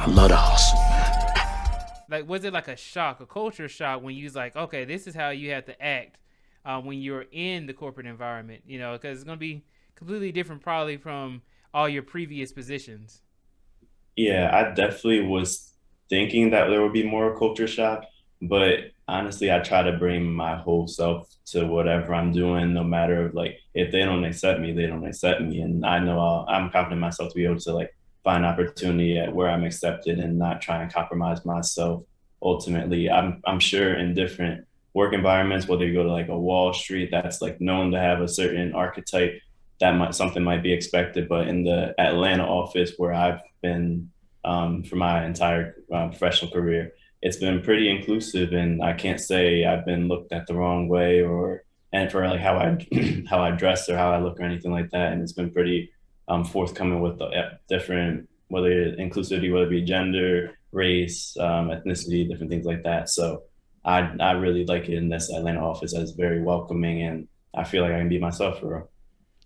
I love the hustle, man. Like, was it like a shock, a culture shock, when you was like, okay, this is how you have to act when you're in the corporate environment? You know, because it's gonna be completely different probably from all your previous positions. Yeah, I definitely was thinking that there would be more culture shock, but honestly, I try to bring my whole self to whatever I'm doing, no matter like if they don't accept me, they don't accept me, and I know I'm confident in myself to be able to like find opportunity at where I'm accepted and not try and compromise myself. Ultimately, I'm sure in different work environments, whether you go to like a Wall Street that's like known to have a certain archetype, that might something might be expected. But in the Atlanta office where I've been for my entire professional career, it's been pretty inclusive, and I can't say I've been looked at the wrong way or and for like how I how I dress or how I look or anything like that. And it's been pretty forthcoming with the different whether inclusivity, whether it be gender, race, ethnicity, different things like that. So I really like it in this Atlanta office as very welcoming, and I feel like I can be myself for real.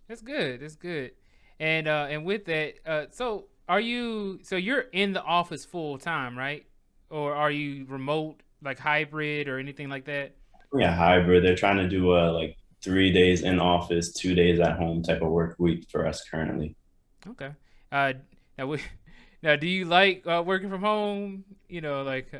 That's good. That's good. And with that, so are you? So you're in the office full time, right? Or are you remote, like hybrid or anything like that? Yeah, hybrid. They're trying to do a like 3 days in office, 2 days at home type of work week for us currently. Okay. Uh, now, now, do you like working from home? You know, like,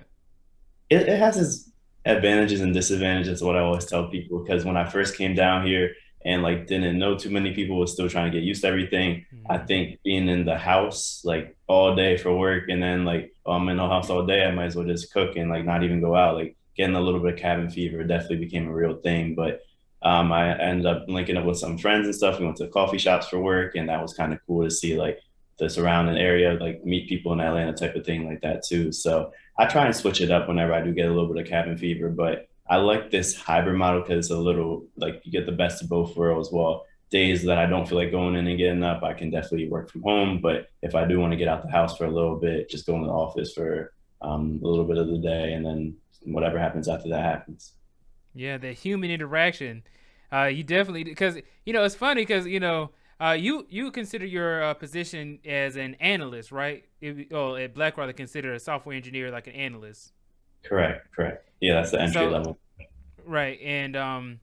It has its advantages and disadvantages, what I always tell people, because when I first came down here and like didn't know too many people, was still trying to get used to everything. I mhm. think being in the house like all day for work and then like, oh, I'm in the house all day, I might as well just cook and like not even go out. Like getting a little bit of cabin fever definitely became a real thing. But I ended up linking up with some friends and stuff. We went to coffee shops for work, and that was kind of cool to see like the surrounding area, like meet people in Atlanta type of thing like that too. So I try and switch it up whenever I do get a little bit of cabin fever, but I like this hybrid model because it's a little like you get the best of both worlds. Well, days that I don't feel like going in and getting up, I can definitely work from home. But if I do want to get out the house for a little bit, just go in the office for a little bit of the day, and then whatever happens after that happens. Yeah, the human interaction. You definitely, because you know it's funny because you consider your position as an analyst, right? Oh, at BlackRock, they consider a software engineer like an analyst. Correct, correct. Yeah, that's the entry So level. right, and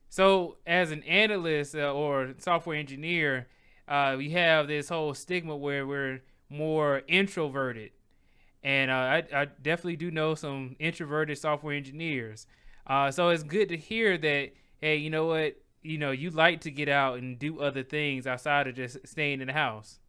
so as an analyst or software engineer, we have this whole stigma where we're more introverted, and I definitely do know some introverted software engineers. So it's good to hear that. Hey, you know what? You know, you like to get out and do other things outside of just staying in the house.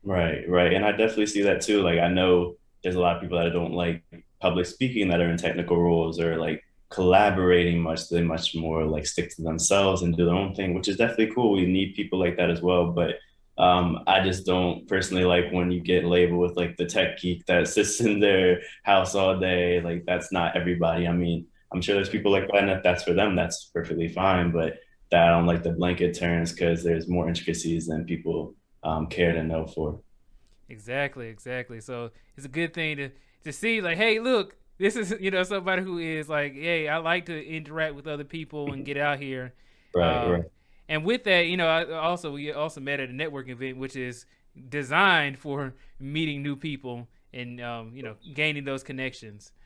Right, right. And I definitely see that too. Like I know there's a lot of people that don't like public speaking that are in technical roles or like collaborating much. They much more like stick to themselves and do their own thing, which is definitely cool. We need people like that as well. But I just don't personally like when you get labeled with like the tech geek that sits in their house all day. Like that's not everybody. I mean, I'm sure there's people like that, and if that's for them, that's perfectly fine. But that I don't like the blanket terms because there's more intricacies than people care to know for. Exactly, exactly. So it's a good thing to see, like, hey, look, this is somebody who is like, hey, I like to interact with other people and get out here. Right, right. Um, and with that, we also met at a networking event, which is designed for meeting new people and gaining those connections.